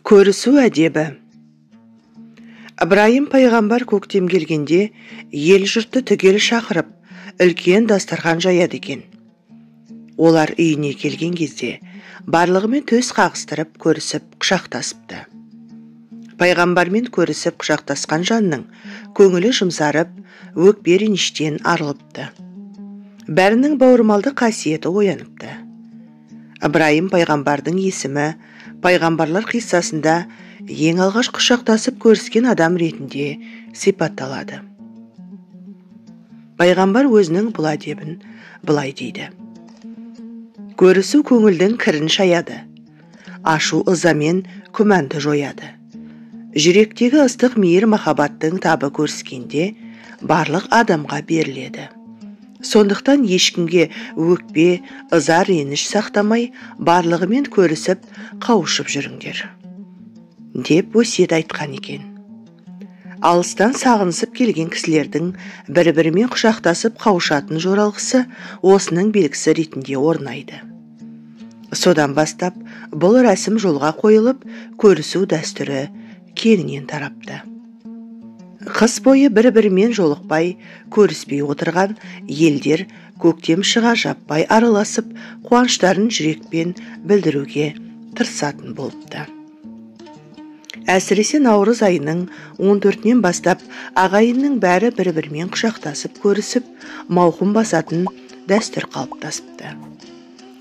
Көрісу әдебі. Ыбырайым пайғамбар көктем келгенде ел жұртты түгел шақырып, үлкен дастархан жаяды екен. Олар үйіне келген кезде барлығымен төс қағыстырып, көрісіп, құшақтасыпты. Пайғамбармен көрісіп құшақтасқан жанның көңілі жұмсарып, өкпе реніштен арылыпты. Бәрінің бауырмалды қасиеті ояныпты. Ыбырайым пайғамбардың есімі пайғамбарлар қиссасында ең алғаш құшақтасып көріскен адам ретінде сипатталады. Пайғамбар өзінің бұл әдебін былай дейді: көрісу көңілдің кірін шаяды, ашу ызамен күмәнді жояды. Жүректегі ыстық мейір махаббаттың табы көріскенде барлық адамға беріледі. Сондықтан ешкімге өкпе, ыза, реніш сақтамай, барлығымен көрісіп, қауышып жүріңдер, деп өсиет айтқан екен. Алыстан сағынысып келген кісілердің бір-бірімен құшақтасып қауышатын жоралғысы осының белгісі ретінде орнайды. Содан бастап бұл рәсім жолға қойылып, көрісу дәстүрі кеңінен тарапты. Қыс бойы бір-бірімен жолықпай, көріспей отырған елдер көктем шыға жаппай араласып, қуаныштарын жүрекпен білдіруге тырысатын болыпты. Әсіресе наурыз айының 14-нен бастап ағайынның бәрі бір-бірімен құшақтасып көрісіп, мауқын басатын дәстүр қалыптасыпты.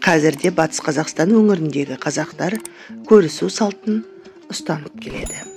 Қазірде Батыс Қазақстан өңіріндегі қазақтар көрісу салтын ұстанып келеді.